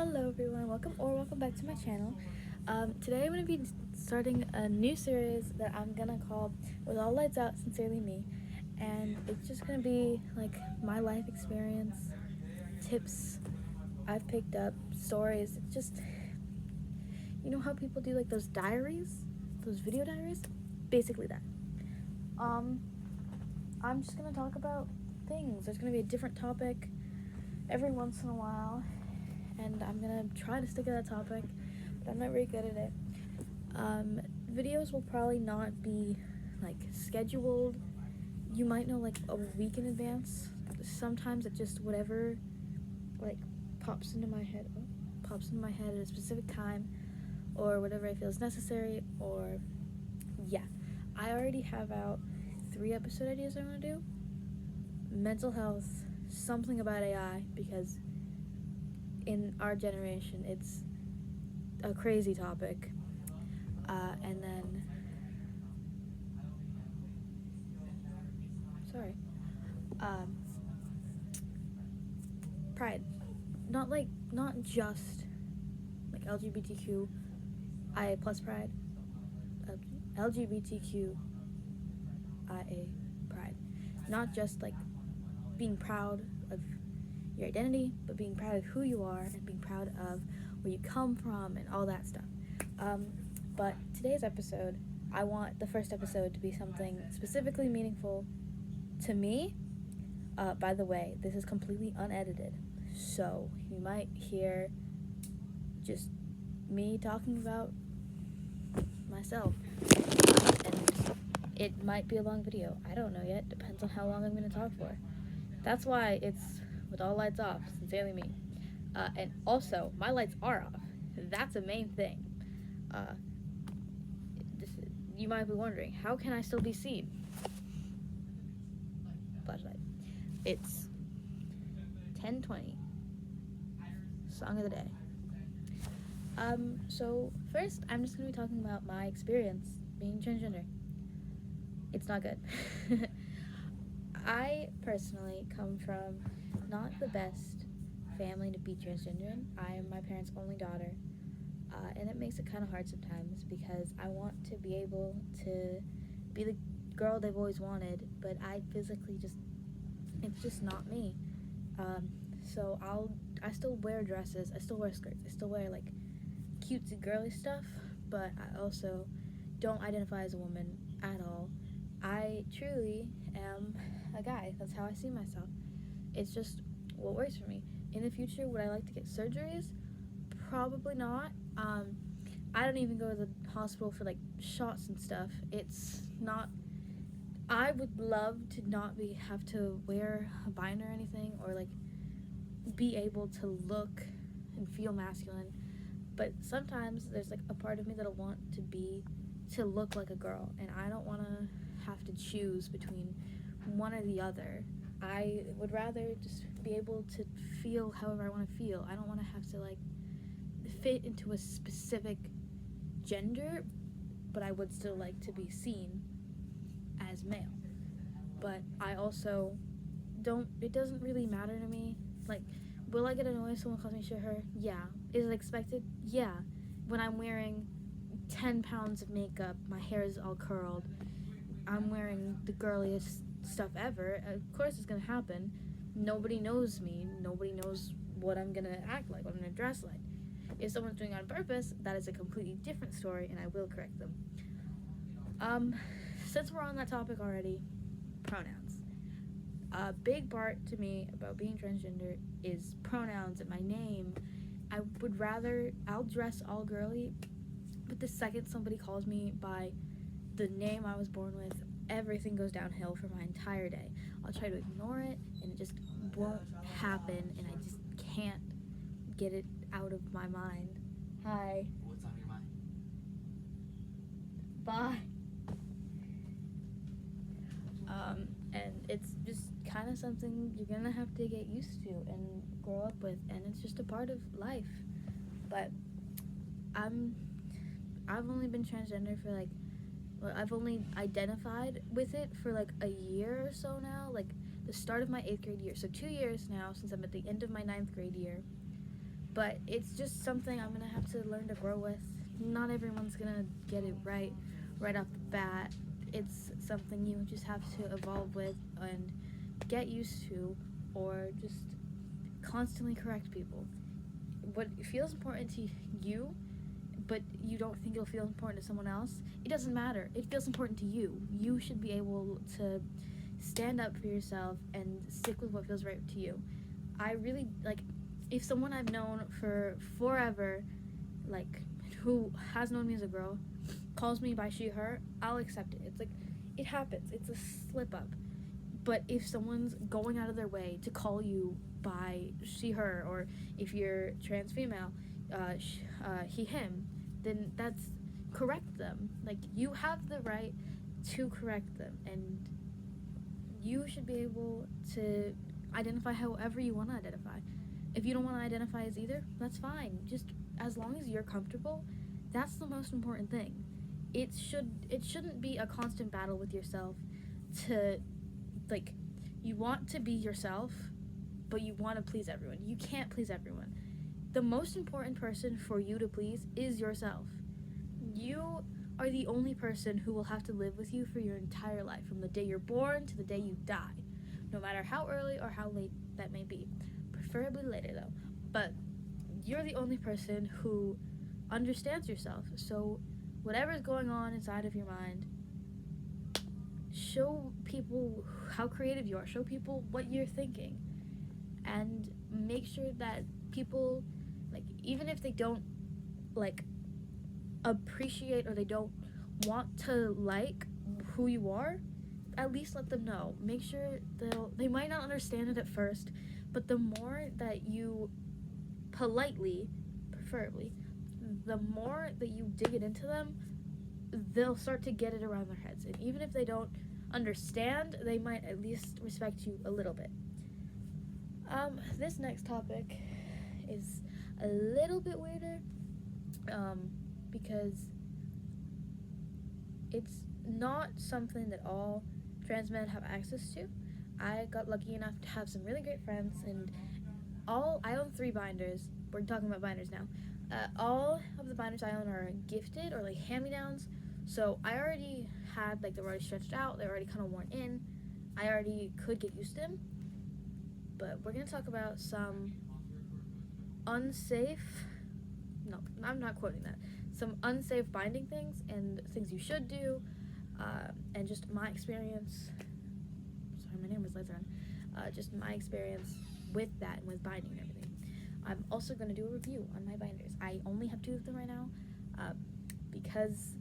Hello everyone, welcome back to my channel. Today I'm going to be starting a new series that I'm going to call With All Lights Out, Sincerely Me. And it's just going to be like my life experience, tips I've picked up, stories. It's just, you know how people do like those diaries, those video diaries? Basically that. I'm just going to talk about things. There's going to be a different topic every once in a while. And I'm gonna try to stick to that topic, but I'm not very good at it. Videos will probably not be like scheduled. You might know like a week in advance. Sometimes it just whatever like pops into my head at a specific time, or whatever I feel is necessary. Or yeah, I already have out 3 episode ideas I want to do. Mental health, something about AI, because in our generation it's a crazy topic, and then pride, not just like LGBTQIA plus pride, LGBTQIA pride, not just like being proud of your identity, but being proud of who you are and being proud of where you come from and all that stuff. But today's episode, I want the first episode to be something specifically meaningful to me. By the way, this is completely unedited, so you might hear just me talking about myself, and it might be a long video. I don't know yet. Depends on how long I'm going to talk for. That's why it's With All Lights Off, Sincerely Me. And also, my lights are off. That's a main thing. You might be wondering, how can I still be seen? Flashlight. It's 10:20. Song of the day. So first, I'm just going to be talking about my experience being transgender. It's not good. I personally come from not the best family to be transgender in. I am my parents' only daughter, and it makes it kind of hard sometimes because I want to be able to be the girl they've always wanted, but I physically it's just not me. So I still wear dresses, I still wear skirts, I still wear like cutesy girly stuff, but I also don't identify as a woman at all. I truly am a guy. That's how I see myself. It's just what works for me. In the future, would I like to get surgeries? Probably not. I don't even go to the hospital for like shots and stuff. It's not. I would love to not have to wear a bind or anything, or like be able to look and feel masculine. But sometimes there's like a part of me that'll want to look like a girl, and I don't want to have to choose between one or the other. I would rather just be able to feel however I want to feel. I don't want to have to like fit into a specific gender, but I would still like to be seen as male. But I also it doesn't really matter to me. Like, will I get annoyed if someone calls me her? Yeah. Is it expected? Yeah. When I'm wearing 10 pounds of makeup, my hair is all curled, I'm wearing the girliest stuff ever, of course it's gonna happen. Nobody knows me. Nobody knows what I'm gonna act like, what I'm gonna dress like. If someone's doing it on purpose, that is a completely different story, and I will correct them. Since we're on that topic already, pronouns. A big part to me about being transgender is pronouns and my name. I'll dress all girly, but the second somebody calls me by the name I was born with, everything goes downhill for my entire day. I'll try to ignore it, and it just won't happen, and I just can't get it out of my mind. Hi. What's on your mind? Bye. And it's just kind of something you're gonna have to get used to and grow up with, and it's just a part of life. But I've only been transgender for like, I've only identified with it for like a year or so now, like the start of my 8th grade year. So 2 years now since I'm at the end of my 9th grade year. but it's just something I'm gonna have to learn to grow with. Not everyone's gonna get it right off the bat. It's something you just have to evolve with and get used to, or just constantly correct people. What feels important to you, but you don't think it'll feel important to someone else, it doesn't matter. It feels important to you. You should be able to stand up for yourself and stick with what feels right to you. I really like if someone I've known for forever, like who has known me as a girl, calls me by she her, I'll accept it. It's like it happens. It's a slip up. But if someone's going out of their way to call you by she her, or if you're trans female, he him, then that's correct them. Like you have the right to correct them, and you should be able to identify however you want to identify. If you don't want to identify as either, that's fine. Just as long as you're comfortable, that's the most important thing. It shouldn't be a constant battle with yourself to like you want to be yourself, but you want to please everyone. You can't please everyone. The most important person for you to please is yourself. You are the only person who will have to live with you for your entire life, from the day you're born to the day you die, no matter how early or how late that may be. Preferably later, though. But you're the only person who understands yourself. So, whatever's going on inside of your mind, show people how creative you are. Show people what you're thinking. And make sure that people, like, even if they don't, like, appreciate or they don't want to like who you are, at least let them know. Make sure they might not understand it at first, but the more that you politely, preferably, the more that you dig it into them, they'll start to get it around their heads. And even if they don't understand, they might at least respect you a little bit. This next topic is a little bit weirder, because it's not something that all trans men have access to. I got lucky enough to have some really great friends, and I own 3 binders. We're talking about binders now. All of the binders I own are gifted or like hand-me-downs, so I already had, like, they're already stretched out, they're already kind of worn in. I already could get used to them, but we're gonna talk about some unsafe, no, I'm not quoting that, some unsafe binding things and things you should do, and just my experience, sorry, my name was later on, just my experience with that and with binding and everything. I'm also going to do a review on my binders. I only have 2 of them right now, because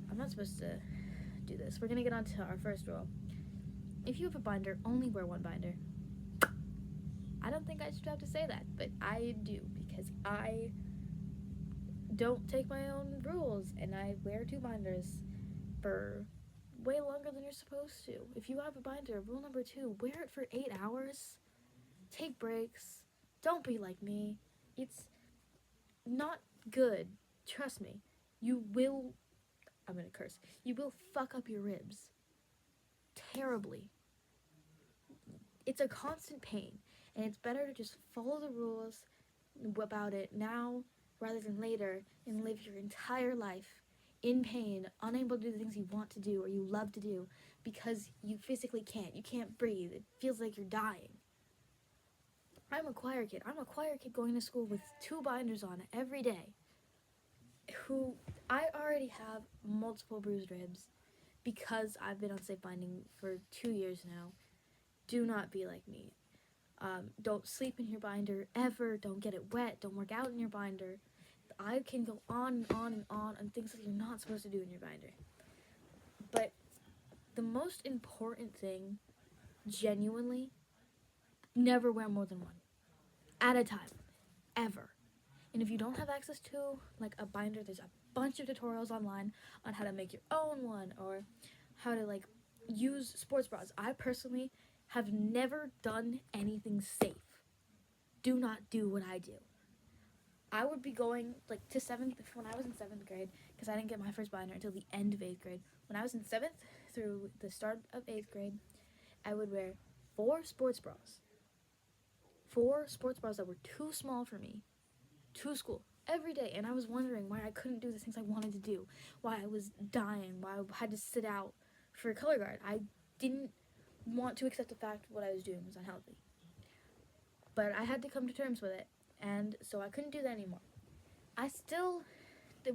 I'm not supposed to do this. We're going to get on to our first rule. If you have a binder, only wear 1 binder. I don't think I should have to say that, but I do, because I don't take my own rules, and I wear 2 binders for way longer than you're supposed to. If you have a binder, rule number 2, wear it for 8 hours. Take breaks. Don't be like me. It's not good. Trust me. You will, I'm gonna curse, you will fuck up your ribs terribly. It's a constant pain, and it's better to just follow the rules about it now rather than later and live your entire life in pain, unable to do the things you want to do or you love to do because you physically can't. You can't breathe. It feels like you're dying. I'm a choir kid. I'm a choir kid going to school with 2 binders on every day. I already have multiple bruised ribs because I've been on safe binding for 2 years now. Do not be like me. Don't sleep in your binder ever. Don't get it wet. Don't work out in your binder. I can go on and on and on things that you're not supposed to do in your binder. But the most important thing, genuinely, never wear more than 1 at a time, ever. And if you don't have access to, like, a binder, there's a bunch of tutorials online on how to make your own one or how to, like, use sports bras. I personally have never done anything safe. Do not do what I do. I would be going, like, to 7th, when I was in 7th grade, because I didn't get my first binder until the end of 8th grade. When I was in 7th through the start of 8th grade, I would wear 4 sports bras 4 sports bras that were too small for me to school every day, and I was wondering why I couldn't do the things I wanted to do, why I was dying, why I had to sit out for a color guard. I didn't want to accept the fact what I was doing was unhealthy. But I had to come to terms with it, and so I couldn't do that anymore.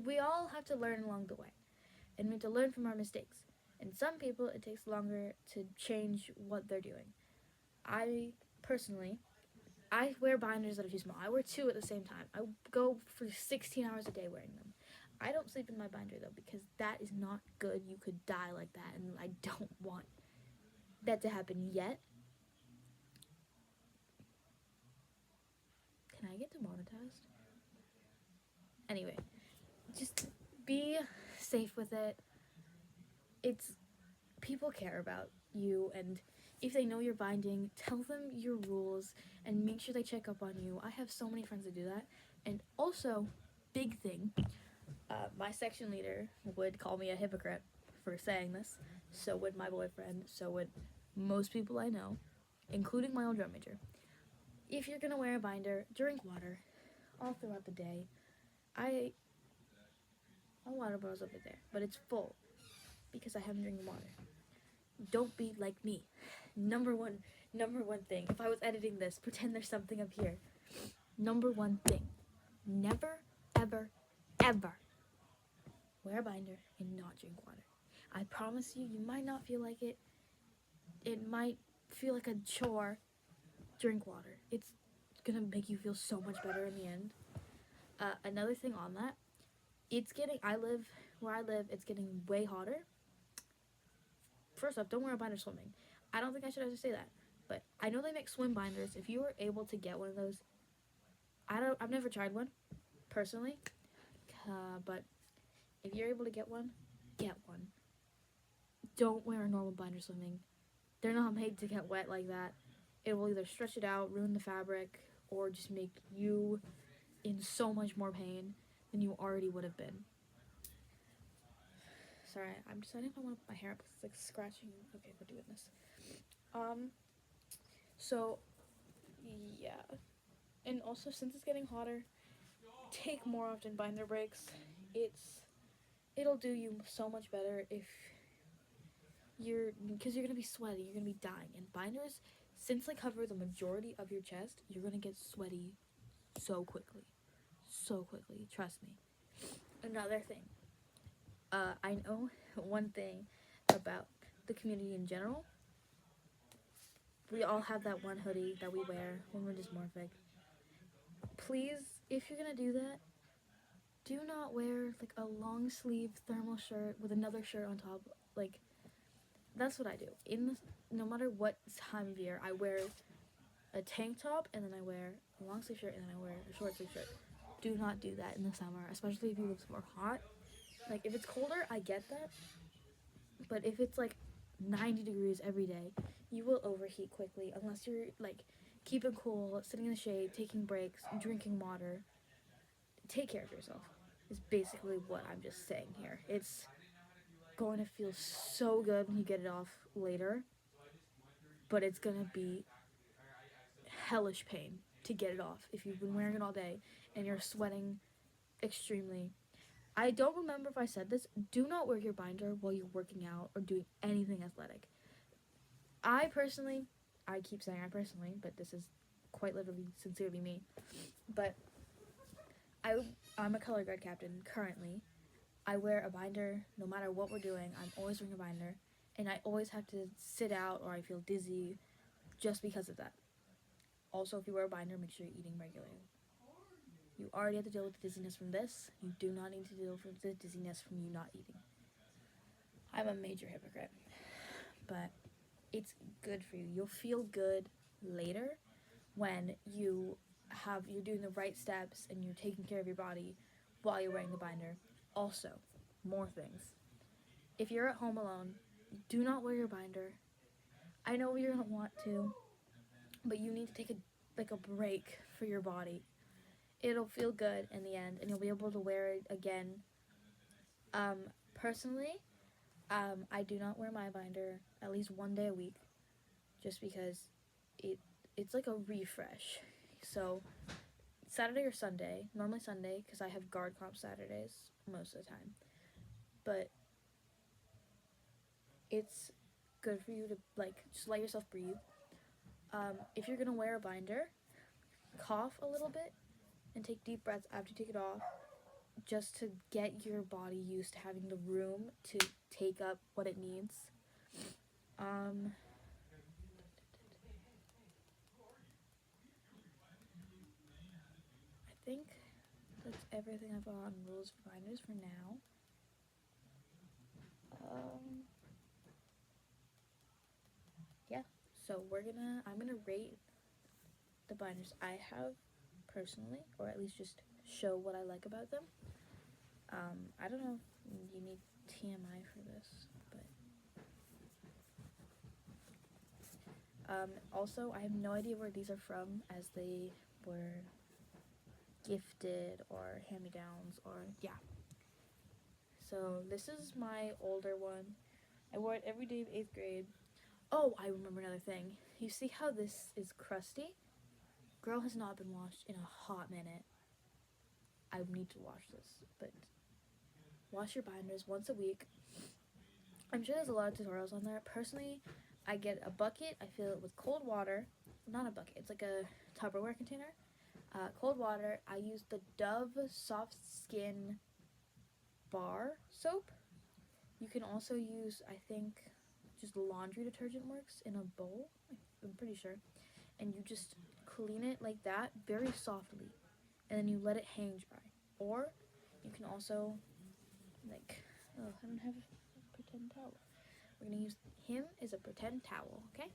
We all have to learn along the way, and we have to learn from our mistakes. And some people, it takes longer to change what they're doing. I personally, I wear binders that are too small. I wear 2 at the same time. I go for 16 hours a day wearing them. I don't sleep in my binder though, because that is not good. You could die like that, and I don't want that to happen yet. Can I get demonetized? Anyway, just be safe with it. It's people care about you, and if they know you're binding, tell them your rules and make sure they check up on you. I have so many friends that do that. And also, big thing, my section leader would call me a hypocrite for saying this. So would my boyfriend. So would most people I know, including my old drum major. If you're gonna wear a binder, drink water all throughout the day. My water bottle's over there, but it's full because I haven't drinking water. Don't be like me. Number one thing. If I was editing this, pretend there's something up here. Number 1 thing. Never, ever, ever wear a binder and not drink water. I promise you, you might not feel like it. It might feel like a chore. Drink water. It's gonna make you feel so much better in the end. Another thing on that, where I live, it's getting way hotter. First off, don't wear a binder swimming. I don't think I should have to say that, but I know they make swim binders. If you were able to get one of those, I've never tried one, personally, but if you're able to get one, get one. Don't wear a normal binder swimming. They're not made to get wet like that. It will either stretch it out, ruin the fabric, or just make you in so much more pain than you already would have been. Sorry, I'm deciding if I want to put my hair up because it's like scratching. Okay, we're doing this. So, yeah. And also, since it's getting hotter, take more often binder breaks. It'll do you so much better because you're gonna be sweaty, you're gonna be dying. And binders, since they cover the majority of your chest, you're gonna get sweaty so quickly. So quickly, trust me. Another thing. I know one thing about the community in general. We all have that one hoodie that we wear when we're dysmorphic. Please, if you're gonna do that, do not wear like a long sleeve thermal shirt with another shirt on top. Like, that's what I do. No matter what time of year, I wear a tank top and then I wear a long sleeve shirt and then I wear a short sleeve shirt. Do not do that in the summer, especially if you live somewhere hot. Like, if it's colder, I get that. But if it's like 90 degrees every day, you will overheat quickly unless you're like keeping cool, sitting in the shade, taking breaks, drinking water. Take care of yourself is basically what I'm just saying here. It's going to feel so good when you get it off later, but it's going to be hellish pain to get it off if you've been wearing it all day and you're sweating extremely. I don't remember if I said this. Do not wear your binder while you're working out or doing anything athletic. I keep saying I personally, but this is quite literally sincerely me, but I'm a color guard captain currently. I wear a binder no matter what we're doing. I'm always wearing a binder, and I always have to sit out or I feel dizzy just because of that. Also, if you wear a binder, make sure you're eating regularly. You already have to deal with the dizziness from this. You do not need to deal with the dizziness from you not eating. I'm a major hypocrite, but it's good for you. You'll feel good later when you're doing the right steps and you're taking care of your body while you're wearing the binder. Also, more things. If you're at home alone, do not wear your binder. I know you're gonna want to, but you need to take a break for your body. It'll feel good in the end, and you'll be able to wear it again. Personally, I do not wear my binder at least one day a week, just because it's like a refresh. So Saturday or Sunday, normally Sunday, because I have guard comp Saturdays most of the time. But it's good for you to like just let yourself breathe. If you're gonna wear a binder, cough a little bit and take deep breaths after you take it off, just to get your body used to having the room to take up what it needs. I think that's everything I've got on rules for binders for now. Yeah, so I'm gonna rate the binders I have personally, or at least just show what I like about them. I don't know if you need TMI for this, but also I have no idea where these are from, as they were gifted or hand-me-downs, or yeah. So this is my older one. I wore it every day of 8th grade. Oh, I remember another thing. You see how this is crusty? Girl has not been washed in a hot minute. I need to wash this, but wash your binders once a week. I'm sure there's a lot of tutorials on there. Personally, I get a bucket, I fill it with cold water. Not a bucket, it's like a Tupperware container. Cold water. I use the Dove Soft Skin bar soap. You can also use, I think, just laundry detergent works in a bowl. I'm pretty sure. And you just clean it like that, very softly. And then you let it hang dry. Or you can also, like, oh, I don't have a pretend towel. We're going to use him as a pretend towel, okay?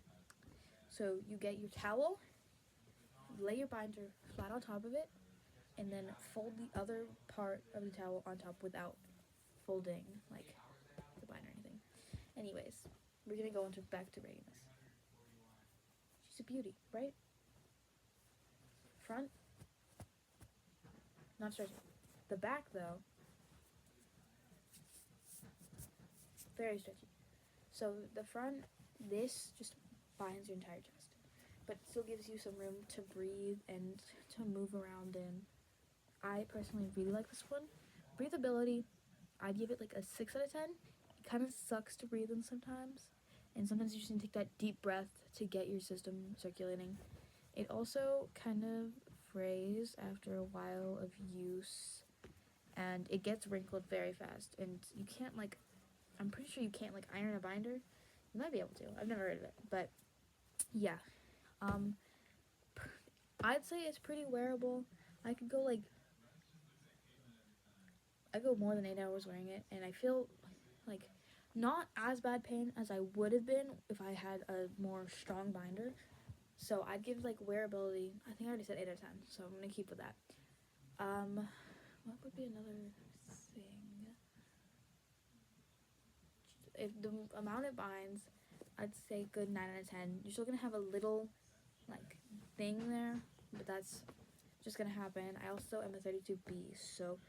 So you get your towel, lay your binder flat on top of it, and then fold the other part of the towel on top without folding, like, the binder or anything. Anyways, we're going to go into back to rating this. She's a beauty, right? Front, not stretchy. The back, though, very stretchy. So the front, this just binds your entire chest, but still gives you some room to breathe and to move around in. I personally really like this one. Breathability, I'd give it like a 6 out of 10. It kind of sucks to breathe in sometimes, and sometimes you just need to take that deep breath to get your system circulating. It also kind of frays after a while of use, and it gets wrinkled very fast, and you can't like, I'm pretty sure you can't like iron a binder. You might be able to. I've never heard of it, but yeah. I'd say it's pretty wearable. I could go like, I go more than 8 hours wearing it, and I feel like not as bad pain as I would have been if I had a more strong binder. So I'd give like wearability, I think I already said 8 out of 10, so I'm gonna keep with that. What would be another thing? If the amount it binds, I'd say good 9 out of 10. You're still gonna have a little like thing there, but that's just gonna happen. I also am a 32B, so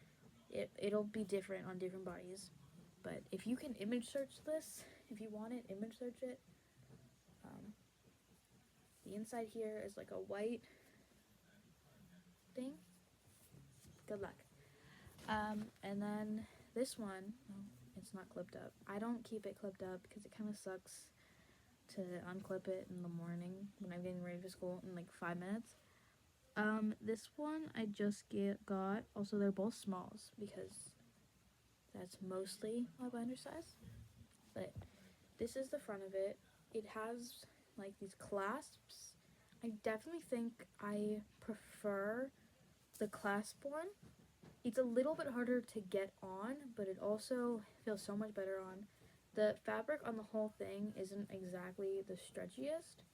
it'll be different on different bodies. But if you can image search this, if you want it, image search it. The inside here is like a white thing. Good luck. And then this one, oh, it's not clipped up. I don't keep it clipped up because it kind of sucks to unclip it in the morning when I'm getting ready for school in like 5 minutes. This one I just got. Also, they're both smalls because that's mostly my binder size. But this is the front of it. It has like these clasps. I definitely think I prefer the clasp one. It's a little bit harder to get on, but it also feels so much better on. The fabric on the whole thing isn't exactly the stretchiest,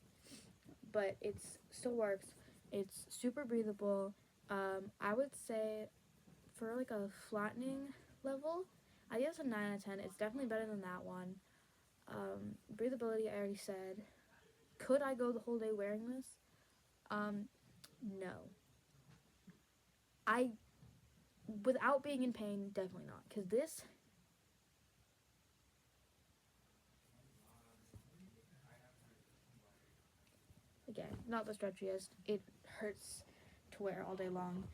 but it still works. It's super breathable. I would say for like a flattening level, I guess a 9 out of 10. It's definitely better than that one. Breathability, I already said. Could I go the whole day wearing this? No. Without being in pain, definitely not. Because this, again, not the stretchiest. It hurts to wear all day long,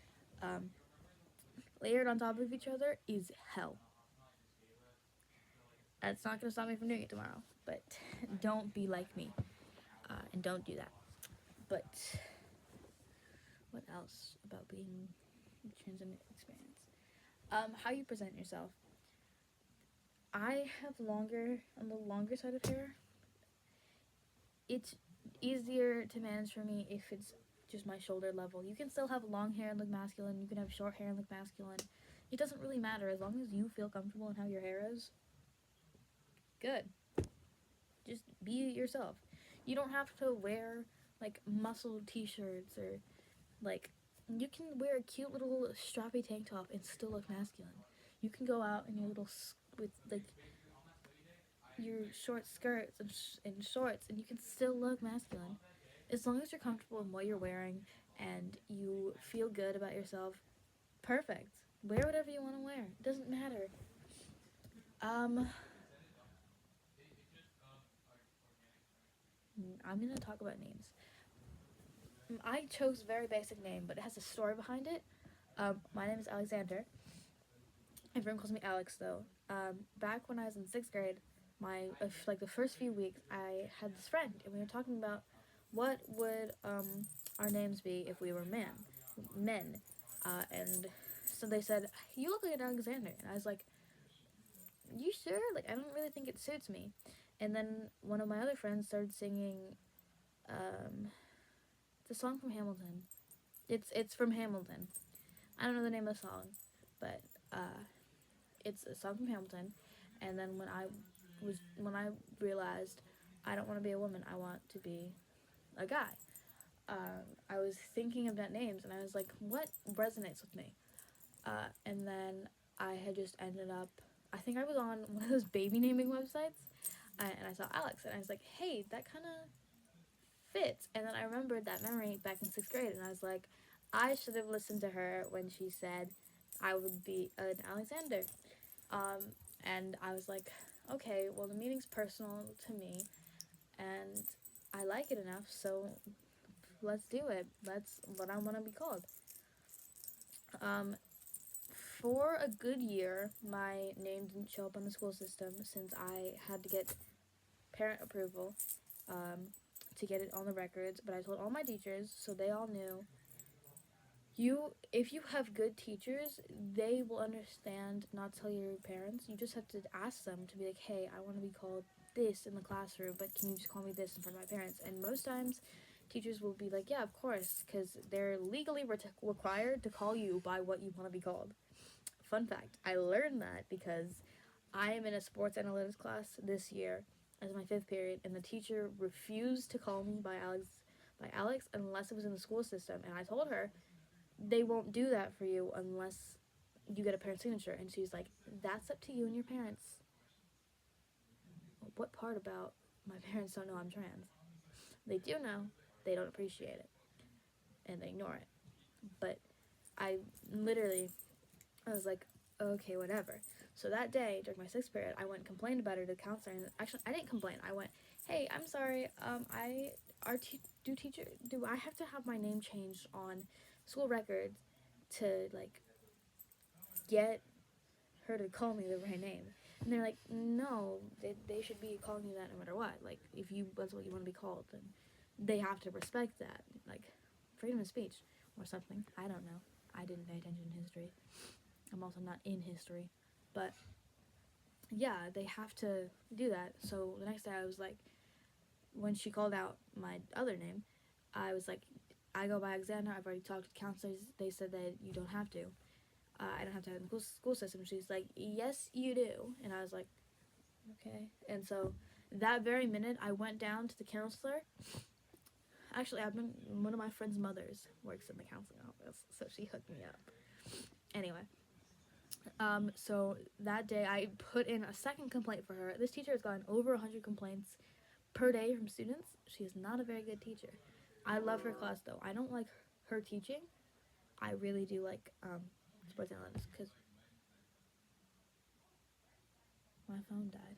layered on top of each other, is hell. That's not going to stop me from doing it tomorrow, but don't be like me, and don't do that. But what else about being a transgender experience? How you present yourself. I have on the longer side of hair. It's easier to manage for me if it's just my shoulder level. You can still have long hair and look masculine. You can have short hair and look masculine. It doesn't really matter as long as you feel comfortable in how your hair is. Good. Just be yourself. You don't have to wear like muscle t-shirts or like you can wear a cute little strappy tank top and still look masculine. You can go out in your little with like your short skirts and shorts and you can still look masculine as long as you're comfortable in what you're wearing and you feel good about yourself. Perfect. Wear whatever you want to wear. It doesn't matter. I'm gonna talk about names. I chose a very basic name, but it has a story behind it. My name is Alexander. Everyone calls me Alex, though. Back when I was in 6th grade, the first few weeks, I had this friend, and we were talking about what would our names be if we were men. And so they said, "You look like an Alexander," and I was like, "You sure? Like, I don't really think it suits me." And then one of my other friends started singing the song from Hamilton. It's from Hamilton. I don't know the name of the song, but it's a song from Hamilton. And then when I realized I don't want to be a woman, I want to be a guy. I was thinking about names, and I was like, what resonates with me? And then I had just ended up. I think I was on one of those baby naming websites, and I saw Alex, and I was like, hey, that kind of fits. And then I remembered that memory back in 6th grade, and I was like, I should have listened to her when she said I would be an Alexander. And I was like, okay, well, the meaning's personal to me, and I like it enough, so let's do it. That's what I want to be called. For a good year, my name didn't show up on the school system since I had to get parent approval to get it on the records, but I told all my teachers, so they all knew. If you have good teachers, they will understand not to tell your parents. You just have to ask them to be like, hey, I want to be called this in the classroom, but can you just call me this in front of my parents? And most times, teachers will be like, yeah, of course, because they're legally required to call you by what you want to be called. Fun fact, I learned that because I am in a sports analytics class this year as my 5th period, and the teacher refused to call me by Alex unless it was in the school system. And I told her, they won't do that for you unless you get a parent signature. And she's like, that's up to you and your parents. What part about my parents don't know I'm trans? They do know, they don't appreciate it, and they ignore it. But I was like, okay, whatever. So that day, during my 6th period, I went and complained about it to the counselor. And actually, I didn't complain. I went, hey, I'm sorry, do I have to have my name changed on school records to, like, get her to call me the right name? And they're like, no, they should be calling you that no matter what. Like, if that's what you want to be called, then they have to respect that. Like, freedom of speech or something. I don't know. I didn't pay attention in history. I'm also not in history. But, yeah, they have to do that. So the next day I was like, when she called out my other name, I was like, I go by Alexander. I've already talked to counselors. They said that you don't have to. I don't have to have it in the school system. She's like, yes, you do. And I was like, okay. And so that very minute, I went down to the counselor. Actually, one of my friend's mothers works in the counseling office, so she hooked me up. Anyway, so that day I put in a second complaint for her. This teacher has gotten over 100 complaints per day from students. She is not a very good teacher. I love her class, though. I don't like her teaching. I really do like sports analytics because my phone died.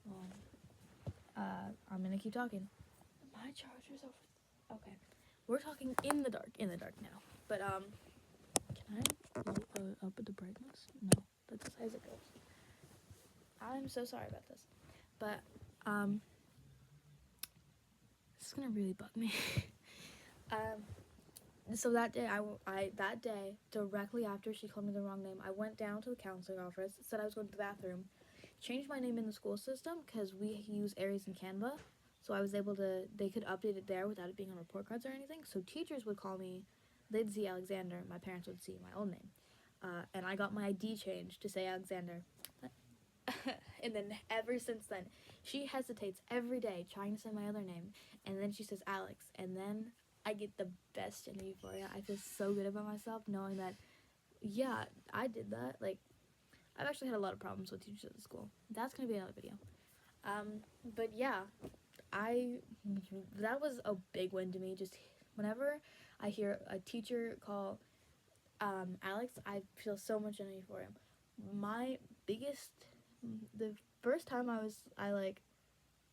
Well, I'm gonna keep talking. My charger's over. Okay. We're talking in the dark now. But can I up the brightness? No, that's as high as it goes. I'm so sorry about this, but this is gonna really bug me. So that day, that day, directly after she called me the wrong name, I went down to the counseling office, said I was going to the bathroom, changed my name in the school system because we use Aries and Canva, so I was able to, they could update it there without it being on report cards or anything, so teachers would call me, they'd see Alexander, my parents would see my old name, and I got my ID changed to say Alexander, and then ever since then, she hesitates every day trying to say my other name, and then she says Alex, and then I get the best in euphoria. I feel so good about myself knowing that, yeah, I did that. Like, I've actually had a lot of problems with teachers at the school. That's gonna be another video. But yeah, that was a big win to me. Just whenever I hear a teacher call Alex, I feel so much in euphoria. My biggest, the first time I like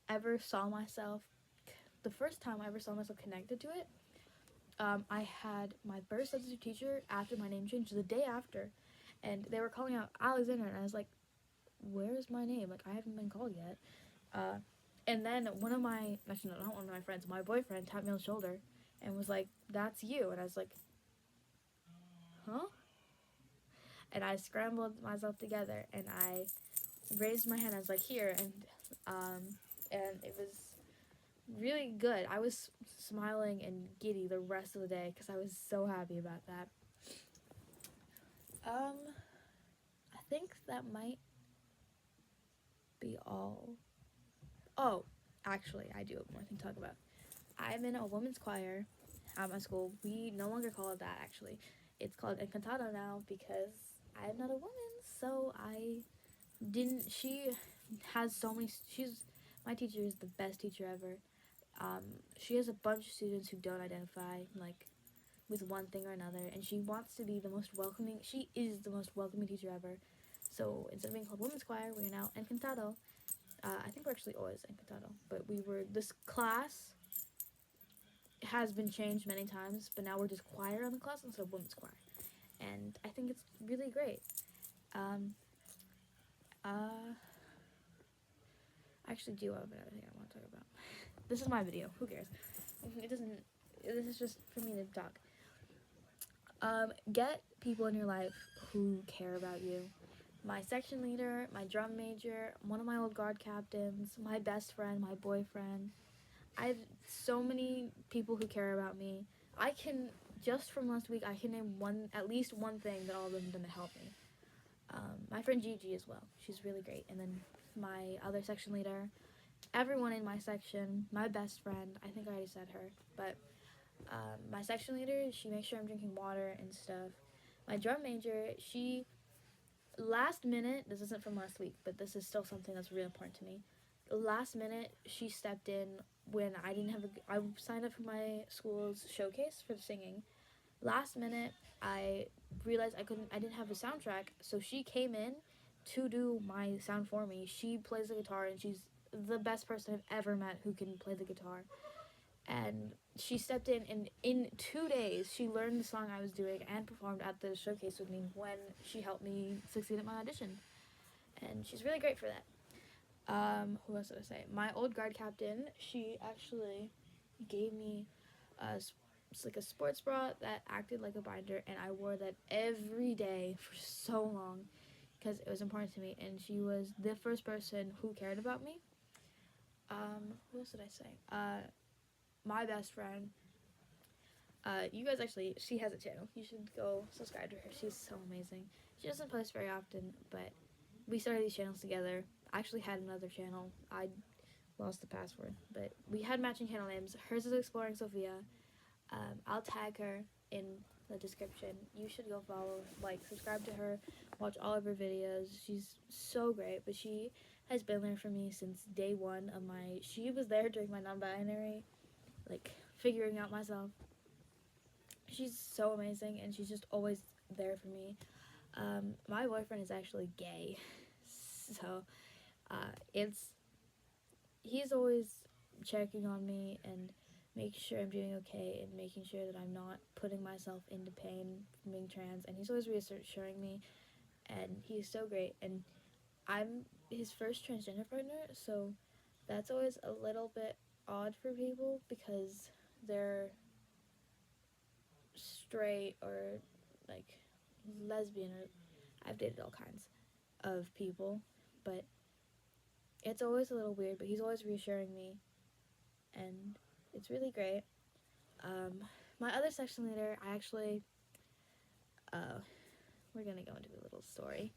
ever saw myself, the first time I ever saw myself connected to it, I had my first substitute teacher after my name changed the day after, and they were calling out Alexander, and I was like, where's my name? Like, I haven't been called yet. And then one of my, actually, no, not one of my friends, my boyfriend tapped me on the shoulder and was like, that's you. And I was like, huh? And I scrambled myself together and I raised my hand. I was like, here. And it was really good. I was smiling and giddy the rest of the day because I was so happy about that. I think that might be all. Oh, actually, I do have more thing to talk about. I'm in a women's choir at my school. We no longer call it that, actually. It's called Encantado now because I'm not a woman, so I didn't. She has so many. My teacher is the best teacher ever. She has a bunch of students who don't identify, like, with one thing or another, and she wants to be the most welcoming. She is the most welcoming teacher ever. So instead of being called Women's Choir, we are now Encantado. I think we're actually always Encantado, but this class has been changed many times, but now we're just choir on the class instead of women's choir, and I think it's really great. Um, I actually do have another thing I want to talk about. This is my video. Who cares? It doesn't. This is just for me to talk. Get people in your life who care about you. My section leader, my drum major, one of my old guard captains, my best friend, my boyfriend. I have so many people who care about me. I can, just from last week, I can name at least one thing that all of them have done to help me. My friend Gigi as well. She's really great. And then my other section leader, everyone in my section, my best friend, I think I already said her, but my section leader, she makes sure I'm drinking water and stuff. My drum major, she, last minute, this isn't from last week, but this is still something that's really important to me. Last minute, she stepped in when I didn't have I signed up for my school's showcase for singing. Last minute, I realized I didn't have a soundtrack, so she came in to do my sound for me. She plays the guitar, and she's the best person I've ever met who can play the guitar. And she stepped in, and in 2 days, she learned the song I was doing and performed at the showcase with me when she helped me succeed at my audition. And she's really great for that. Who else did I say? My old guard captain, she actually gave me it's like a sports bra that acted like a binder, and I wore that every day for so long because it was important to me, and she was the first person who cared about me. Who else did I say? My best friend. You guys actually, she has a channel. You should go subscribe to her. She's so amazing. She doesn't post very often, but we started these channels together. I actually had another channel. I lost the password, but we had matching channel names. Hers is Exploring Sophia. I'll tag her in the description. You should go follow, subscribe to her, watch all of her videos. She's so great, but she has been there for me since day one of she was there during my non-binary, figuring out myself. She's so amazing, and she's just always there for me. My boyfriend is actually gay, so he's always checking on me and make sure I'm doing okay and making sure that I'm not putting myself into pain from being trans. And he's always reassuring me, and he's so great. And I'm his first transgender partner, so that's always a little bit odd for people because they're straight or like lesbian, or I've dated all kinds of people, but it's always a little weird. But he's always reassuring me, and it's really great. My other section leader, I actually, we're gonna go into a little story.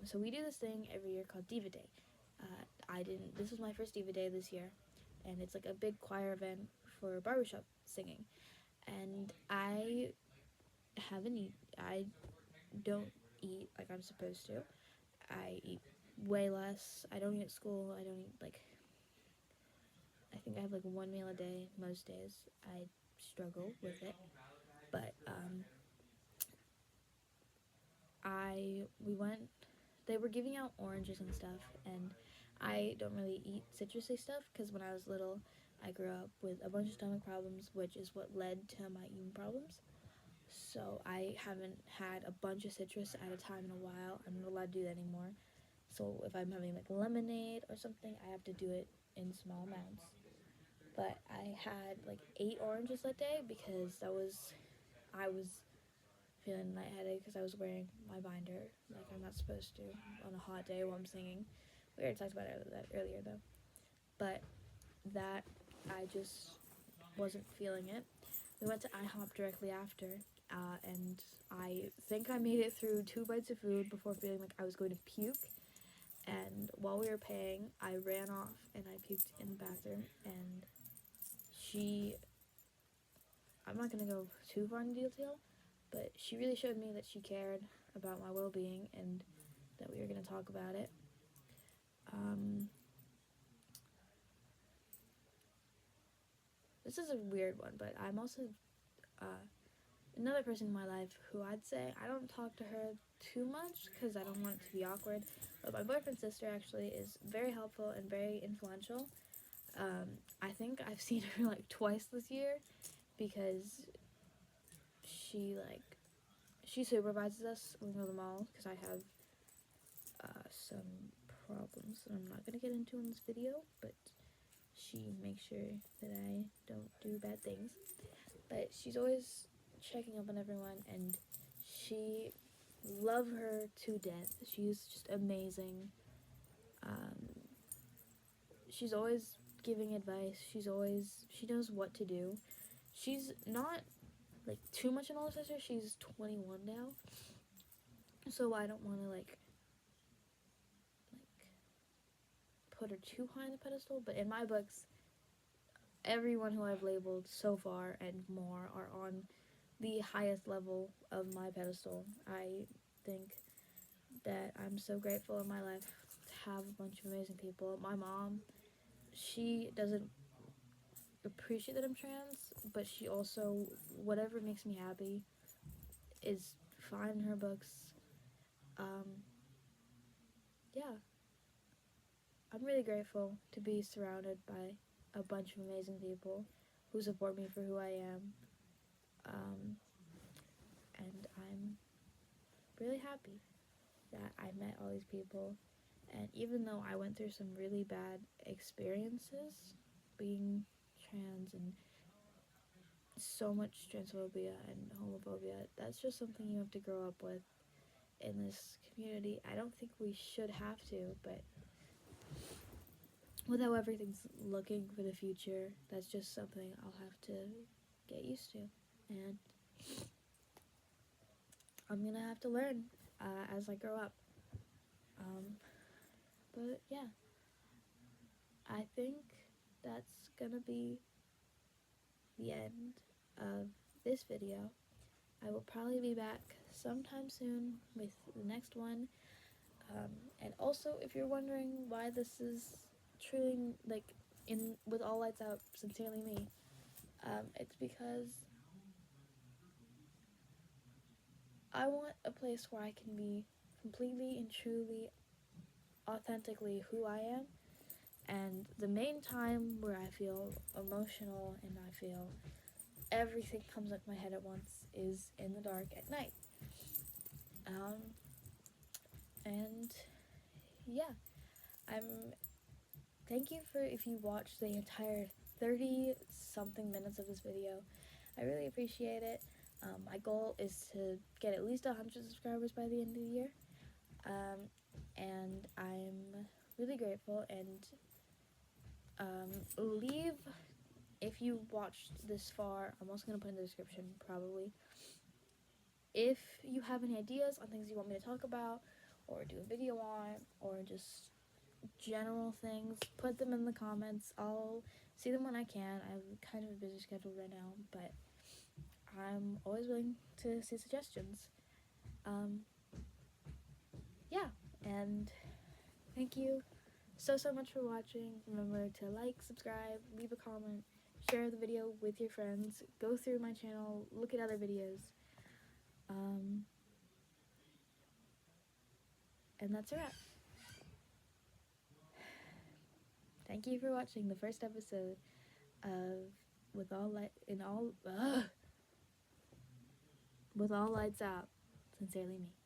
So we do this thing every year called Diva Day. This was my first Diva Day this year, and it's like a big choir event for barbershop singing. And I don't eat like I'm supposed to. I eat way less. I don't eat at school. I don't eat I think I have like one meal a day most days. I struggle with it, but we went. They were giving out oranges and stuff, and I don't really eat citrusy stuff because when I was little, I grew up with a bunch of stomach problems, which is what led to my eating problems. So I haven't had a bunch of citrus at a time in a while. I'm not allowed to do that anymore. So if I'm having like lemonade or something, I have to do it in small amounts. But I had like 8 oranges that day because I was feeling lightheaded because I was wearing my binder like I'm not supposed to on a hot day while I'm singing. We already talked about that earlier though. But that I just wasn't feeling it. We went to IHOP directly after, and I think I made it through 2 bites of food before feeling like I was going to puke. And while we were paying, I ran off and I puked in the bathroom. And I'm not gonna go too far into detail, but she really showed me that she cared about my well-being and that we were gonna talk about it. This is a weird one, but I'm also another person in my life who I'd say I don't talk to her too much because I don't want it to be awkward. But my boyfriend's sister actually is very helpful and very influential. I think I've seen her like twice this year because she supervises us when we go to the mall because I have some problems that I'm not gonna get into in this video, but she makes sure that I don't do bad things. But she's always checking up on everyone, and she love her to death. She's just amazing. She's always giving advice. She knows what to do. She's not like too much an older sister. She's 21 now, so I don't want to like put her too high on the pedestal. But in my books, everyone who I've labeled so far and more are on the highest level of my pedestal. I think that I'm so grateful in my life to have a bunch of amazing people. My mom, she doesn't appreciate that I'm trans, but she also, whatever makes me happy is fine in her books. Yeah, I'm really grateful to be surrounded by a bunch of amazing people who support me for who I am. And I'm really happy that I met all these people. And even though I went through some really bad experiences being trans and so much transphobia and homophobia, that's just something you have to grow up with in this community. I don't think we should have to, but with how everything's looking for the future, that's just something I'll have to get used to. And I'm gonna have to learn as I grow up. But yeah, I think that's gonna be the end of this video. I will probably be back sometime soon with the next one. And also, if you're wondering why this is truly like in with all lights out, sincerely me, it's because I want a place where I can be completely and truly, authentically who I am, And the main time where I feel emotional and I feel everything comes up my head at once is in the dark at night. And yeah, thank you for if you watched the entire 30 something minutes of this video. I really appreciate it. My goal is to get at least 100 subscribers by the end of the year. And I'm really grateful, and leave, if you watched this far, I'm also going to put in the description probably, if you have any ideas on things you want me to talk about or do a video on, or just general things, put them in the comments. I'll see them when I can. I have kind of a busy schedule right now, but I'm always willing to see suggestions. Yeah, and thank you so much for watching. Remember to like, subscribe, leave a comment, share the video with your friends, go through my channel, look at other videos, and that's a wrap. Thank you for watching the first episode of With All Lights Out. Sincerely me.